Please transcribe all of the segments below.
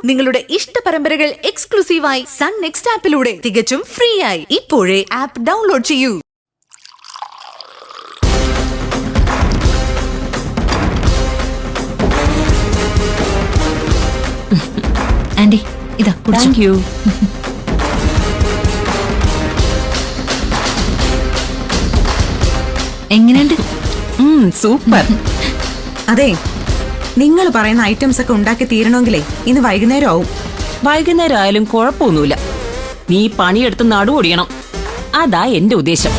നിങ്ങളുടെ ഇഷ്ട പരമ്പരകൾ എക്സ്ക്ലൂസീവായി സൺ നെക്സ്റ്റ് ആപ്പിലൂടെ തികച്ചും ഫ്രീ ആയി ഇപ്പോഴേ ആപ്പ് ഡൗൺലോഡ് ചെയ്യൂ. ആന്റി ഇതാ താങ്ക് യു. എങ്ങനെയുണ്ട്? സൂപ്പർ. അതെ, നിങ്ങൾ പറയുന്ന ഐറ്റംസ് ഒക്കെ ഉണ്ടാക്കി തീരണമെങ്കിലേ ഇന്ന് വൈകുന്നേരം ആവും. വൈകുന്നേരം ആയാലും കുഴപ്പമൊന്നുമില്ല. നീ പണിയെടുത്ത് നടുവൊടിയണം, അതാ എന്റെ ഉദ്ദേശം.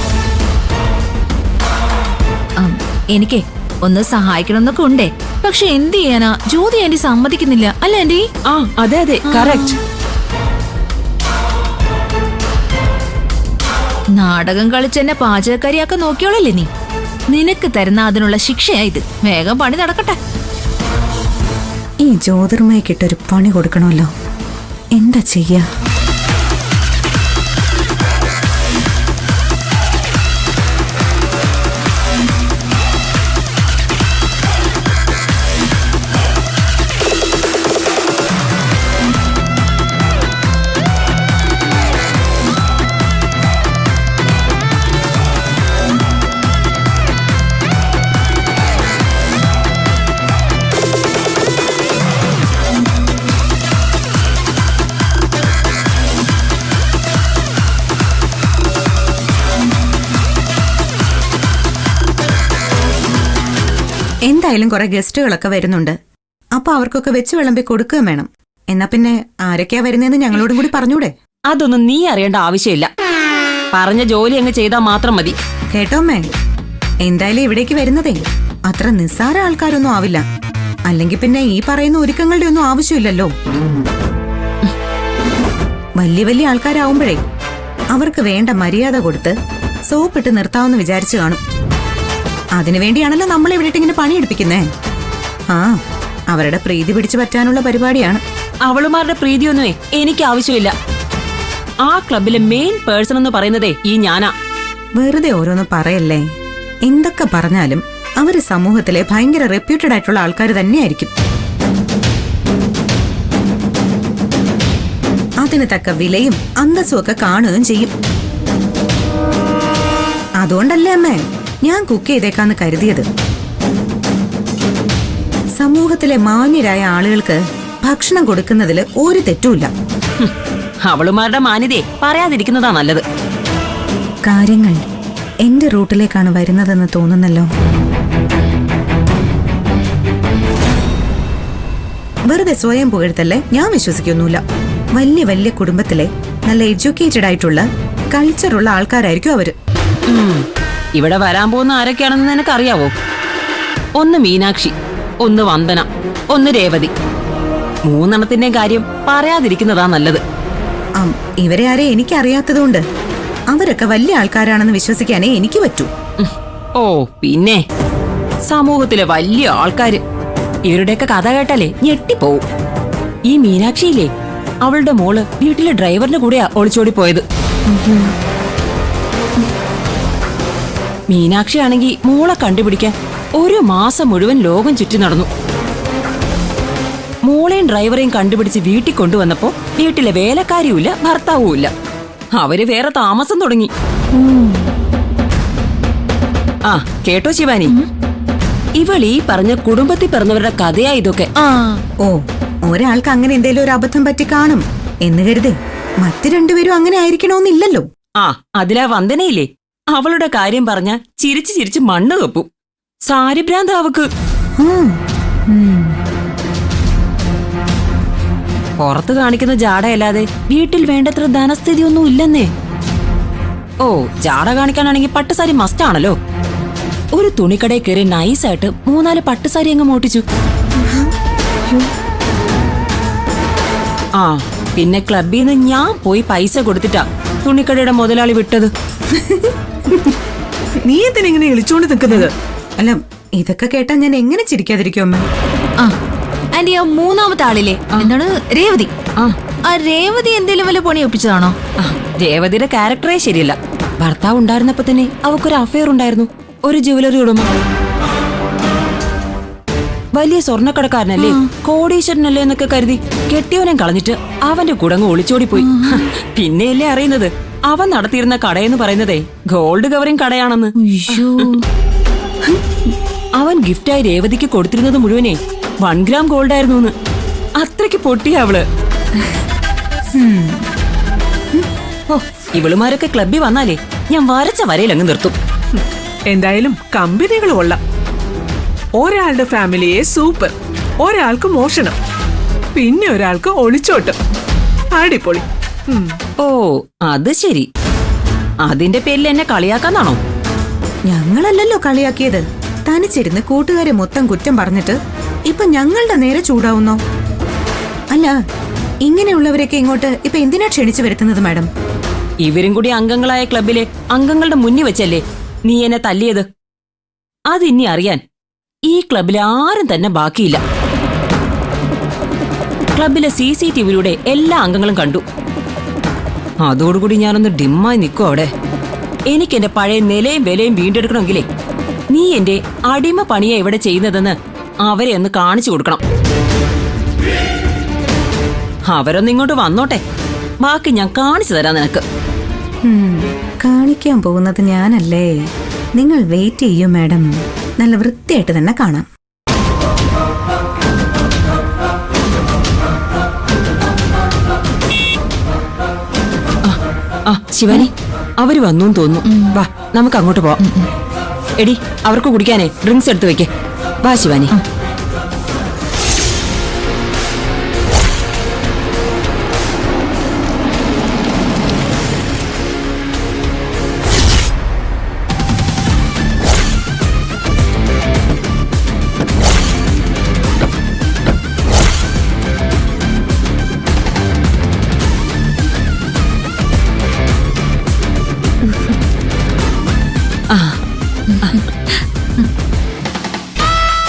എനിക്ക് ഒന്ന് സഹായിക്കണമെന്നൊക്കെ ഉണ്ടേ, പക്ഷെ എന്ത് ചെയ്യാനാ, ജ്യോതി ആന്റി സമ്മതിക്കുന്നില്ല അല്ല ആന്റി? അതെ അതെ, കറക്റ്റ്. നാടകം കളിച്ചെന്നെ പാചകക്കാരിയാക്ക നോക്കിയോളല്ലേ നീ. നിനക്ക് തരുന്ന അതിനുള്ള ശിക്ഷയായത്. വേഗം പണി നടക്കട്ടെ. ഈ ജ്യോതിർമയ്ക്കിട്ടൊരു പണി കൊടുക്കണമല്ലോ, എന്താ ചെയ്യാ? എന്തായാലും കുറെ ഗസ്റ്റുകളൊക്കെ വരുന്നുണ്ട്. അപ്പൊ അവർക്കൊക്കെ വെച്ച് വിളമ്പി കൊടുക്കുകയും വേണം. എന്നാ പിന്നെ ആരൊക്കെയാ വരുന്നതെന്ന് ഞങ്ങളോടും കൂടി പറഞ്ഞൂടെ? അതൊന്നും നീ അറിയേണ്ട ആവശ്യമില്ല. പറഞ്ഞ ജോലി അങ്ങ് ചെയ്താൽ മാത്രം മതി. കേട്ടോമ്മേ, എന്തായാലും ഇവിടേക്ക് വരുന്നതേ അത്ര നിസ്സാര ആൾക്കാരൊന്നും ആവില്ല. അല്ലെങ്കിൽ പിന്നെ ഈ പറയുന്ന ഒരുക്കങ്ങളുടെ ഒന്നും ആവശ്യമില്ലല്ലോ. വലിയ വലിയ ആൾക്കാരാവുമ്പോഴേ അവർക്ക് വേണ്ട മര്യാദ കൊടുത്ത് സോപ്പിട്ട് നിർത്താമെന്ന് വിചാരിച്ചു കാണും. അതിനുവേണ്ടിയാണല്ലോ നമ്മൾ ഇവിടെ ഇങ്ങനെ പണിയെടുപ്പിക്കുന്നേ. അവരുടെ പ്രീതി പിടിച്ചു പറ്റാനുള്ള പരിപാടിയാണ്. അവളുമാരുടെ പ്രീതിയൊന്നുമേ എനിക്ക് ആവശ്യമില്ല. ആ ക്ലബിലെ മെയിൻ പേഴ്സൺ എന്ന് പറയുന്നതേ ഈ ഞാനാ. വെറുതെ ഓരോന്ന് പറയല്ലേ. എന്തൊക്കെ പറഞ്ഞാലും അവര് സമൂഹത്തിലെ ഭയങ്കര റെപ്യൂട്ടഡ് ആയിട്ടുള്ള ആൾക്കാർ തന്നെയായിരിക്കും. അതിന് തക്ക വിലയും അന്തസ്സും ഒക്കെ കാണുകയും ചെയ്യും. അതുകൊണ്ടല്ലേ അമ്മേ ഞാൻ കുക്ക് ചെയ്തേക്കാന്ന് കരുതിയത്. സമൂഹത്തിലെ മാന്യരായ ആളുകൾക്ക് ഭക്ഷണം കൊടുക്കുന്നതിൽ ഒരു തെറ്റുമില്ല. അവളുമാരുടെ മാന്യതയെ പറയാതിരിക്കുന്നതാ നല്ലത്. കാര്യങ്ങൾ എന്റെ റൂട്ടിലേക്കാണ് വരുന്നതെന്ന് തോന്നുന്നല്ലോ. വെറുതെ സ്വയം പുകഴ്ത്തല്ലേ, ഞാൻ വിശ്വസിക്കൊന്നുമില്ല. വലിയ വലിയ കുടുംബത്തിലെ നല്ല എഡ്യൂക്കേറ്റഡ് ആയിട്ടുള്ള കൾച്ചറുള്ള ആൾക്കാരായിരിക്കും അവര്. ഇവിടെ വരാൻ പോകുന്ന ആരൊക്കെയാണെന്ന് നിനക്കറിയാവോ? ഒന്ന് മീനാക്ഷി, ഒന്ന് വന്ദന, ഒന്ന് രേവതി. മൂന്നെണ്ണത്തിന്റെയും കാര്യം പറയാതിരിക്കുന്നതാ നല്ലത്. ഇവരെ ആരെ എനിക്കറിയാത്തതുകൊണ്ട് അവരൊക്കെ വലിയ ആൾക്കാരാണെന്ന് വിശ്വസിക്കാനേ എനിക്ക് പറ്റൂ. ഓ പിന്നെ സമൂഹത്തിലെ വലിയ ആൾക്കാര്, ഇവരുടെയൊക്കെ കഥ കേട്ടാലേ ഞെട്ടിപ്പോവും. ഈ മീനാക്ഷിയില്ലേ, അവളുടെ മോള് വീട്ടിലെ ഡ്രൈവറിന്റെ കൂടെയാ ഒളിച്ചോടി പോയത്. മീനാക്ഷി ആണെങ്കിൽ മോളെ കണ്ടുപിടിക്കാൻ ഒരു മാസം മുഴുവൻ ലോകം ചുറ്റി നടന്നു. മോളെയും ഡ്രൈവറെയും കണ്ടുപിടിച്ച് വീട്ടിൽ കൊണ്ടുവന്നപ്പോ വീട്ടിലെ വേലക്കാരിയുമില്ല, ഭർത്താവുമില്ല. അവര് വേറെ താമസം തുടങ്ങി. കേട്ടോ ശിവാനി, ഇവൾ ഈ പറഞ്ഞ കുടുംബത്തിൽ പിറന്നവരുടെ കഥയാ ഇതൊക്കെ. ഒരാൾക്ക് അങ്ങനെ എന്തേലും ഒരു അബദ്ധം പറ്റി കാണും എന്ന് കരുതേ മറ്റു രണ്ടുപേരും അങ്ങനെ ആയിരിക്കണമെന്നില്ലല്ലോ. അതിലാ വന്ദനയില്ലേ, അവളുടെ കാര്യം പറഞ്ഞ ചിരിച്ചു ചിരിച്ച് മണ്ണ് കപ്പും. സാരി ഭ്രാന്ത അവക്ക്. പുറത്ത് കാണിക്കുന്ന ജാടയല്ലാതെ വീട്ടിൽ വേണ്ടത്ര ധനസ്ഥിതി ഒന്നും ഇല്ലെന്നേ. ജാട കാണിക്കാനാണെങ്കിൽ പട്ടുസാരി മസ്റ്റാണല്ലോ. ഒരു തുണിക്കടയിൽ കയറി നൈസായിട്ട് 3-4 പട്ടുസാരി അങ്ങ് മോട്ടിച്ചു. പിന്നെ ക്ലബിൽ നിന്ന് ഞാൻ പോയി പൈസ കൊടുത്തിട്ടാ തുണിക്കടയുടെ മുതലാളി വിട്ടത്. നീ എന്തിനെങ്ങനെ വിളിച്ചോണ്ട് നിൽക്കുന്നത്? അല്ല, ഇതൊക്കെ കേട്ടാ ഞാൻ എങ്ങനെ ചിരിക്കാതിരിക്കും അമ്മ? ആന്റി, ആ മൂന്നാമത്തെ ആളില്ലേ, എന്താണ് രേവതി? ആ രേവതി എന്തേലും വല്ല പണി ഒപ്പിച്ചതാണോ? രേവതിയുടെ ക്യാരക്ടറേ ശരിയല്ല. ഭർത്താവ് ഉണ്ടായിരുന്നപ്പോ തന്നെ അവക്കൊരു അഫെയർ ഉണ്ടായിരുന്നു, ഒരു ജുവലറി ഉടമ. വലിയ സ്വർണ്ണക്കടക്കാരനല്ലേ, കോടീശ്വരനല്ലേ എന്നൊക്കെ കരുതി കെട്ടിയവനെ കളഞ്ഞിട്ട് അവന്റെ കുടങ്ങ് ഒളിച്ചോടി പോയി. പിന്നെയല്ലേ അറിയുന്നത് അവൻ നടത്തിയിരുന്ന കടയെന്ന് പറയുന്നതേ ഗോൾഡ് കവറിംഗ് കടയാണെന്ന്. അയ്യോ. അവൻ ഗിഫ്റ്റായി രേവതിക്ക് കൊടുത്തിരുന്നത് മുഴുവനേ 1 ഗ്രാം ഗോൾഡ് ആയിരുന്നു. അത്രയ്ക്ക് പൊട്ടിയ അവള്. ഓ, ഇവളുമാരൊക്കെ ക്ലബ്ബിൽ വന്നാലേ ഞാൻ വരച്ച വരയിലങ്ങ് നിർത്തും. എന്തായാലും കമ്പനികൾ കൊള്ളാം. ഒരാളുടെ ഫാമിലിയെ സൂപ്പർ, ഒരാൾക്ക് മോഷണം, പിന്നെ ഒരാൾക്ക് ഒളിച്ചോട്ടം. അടിപൊളി. ഓ, അത് ശരി. അതിന്റെ പേരിൽ എന്നെ കളിയാക്കാന്നാണോ? ഞങ്ങളല്ലല്ലോ കളിയാക്കിയത്. തനിച്ചിരുന്ന് കൂട്ടുകാരെ മൊത്തം കുറ്റം പറഞ്ഞിട്ട് ഇപ്പൊ ഞങ്ങളുടെ നേരെ ചൂടാവുന്നോ? അല്ല, ഇങ്ങനെയുള്ളവരൊക്കെ ഇങ്ങോട്ട് ഇപ്പൊ എന്തിനാ ക്ഷണിച്ചു വരുത്തുന്നത് മാഡം? ഇവരും കൂടി അംഗങ്ങളായ ക്ലബിലെ അംഗങ്ങളുടെ മുന്നിൽ വെച്ചല്ലേ നീ എന്നെ തല്ലിയത്. അതിനി അറിയാൻ ഈ ക്ലബിലെ ആരും തന്നെ ബാക്കിയില്ല. ക്ലബിലെ CCTVയിലൂടെ എല്ലാ അംഗങ്ങളും കണ്ടു. അതോടുകൂടി ഞാനൊന്ന് ഡിമ്മായി നിൽക്കും അവിടെ. എനിക്ക് എന്റെ പഴയ നിലയും വിലയും വീണ്ടെടുക്കണമെങ്കിലേ നീ എന്റെ അടിമ പണിയാ ഇവിടെ ചെയ്യുന്നതെന്ന് അവരെ ഒന്ന് കാണിച്ചു കൊടുക്കണം. അവരൊന്നിങ്ങോട്ട് വന്നോട്ടെ, ബാക്കി ഞാൻ കാണിച്ചു തരാം നിനക്ക്. കാണിക്കാൻ പോകുന്നത് ഞാനല്ലേ. നിങ്ങൾ വെയിറ്റ് ചെയ്യൂ മാഡം, നല്ല വൃത്തിയായിട്ട് തന്നെ കാണാം. ആ ശിവാനി, അവര് വന്നു തോന്നുന്നു. വാ, നമുക്ക് അങ്ങോട്ട് പോവാം. എടി, അവർക്ക് കുടിക്കാനേ ഡ്രിങ്ക്സ് എടുത്തു വെക്കേ. വാ ശിവാനി.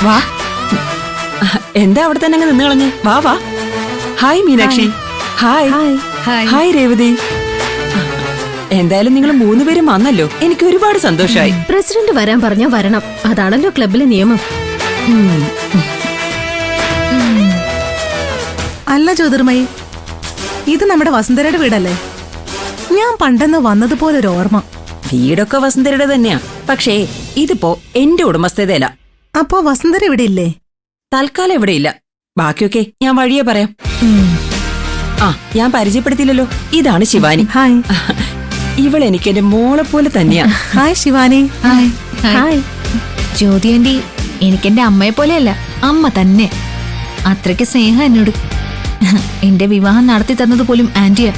വാ, എന്താ അവിടെ തന്നെ അങ്ങ് നിന്ന് കളഞ്ഞ്? വാ വാ. Hi Meenakshi. Hi. Hi Revathi. എന്തായാലും നിങ്ങൾ 3 പേരും വന്നല്ലോ, എനിക്ക് ഒരുപാട് സന്തോഷമായി. പ്രസിഡന്റ് വരാൻ പറഞ്ഞാ വരണം, അതാണല്ലോ ക്ലബിലെ നിയമം. അല്ല ജ്യോതിർമയി, ഇത് നമ്മുടെ വസുന്ധരയുടെ വീടല്ലേ? ഞാൻ പണ്ടെന്ന് വന്നതുപോലൊരു ഓർമ്മ. വീടൊക്കെ വസുന്ധരയുടെ തന്നെയാ, പക്ഷേ ഇതിപ്പോ എന്റെ ഉടമസ്ഥതയല്ല. അപ്പോ വസുന്ധര ഇവിടെ ഇല്ലേ? തൽക്കാലം ഇവിടെ ഇല്ല. ബാക്കിയൊക്കെ ഞാൻ വഴിയെ പറയാം. ആ, ഞാൻ പരിചയപ്പെടുത്തിയില്ലല്ലോ, ഇതാണ് ശിവാനി. ഹായ്. ഇവൾ എനിക്ക് എന്റെ മോളെ പോലെ തന്നെയാ. Hi Shivani. Hi. Hi. Jyoti aunty എനിക്കെന്റെ അമ്മയെ പോലെയല്ല, അമ്മ തന്നെ. അത്രയ്ക്ക് സ്നേഹം എന്നോട്. എന്റെ വിവാഹം നടത്തി തന്നത് പോലും ആന്റിയാ.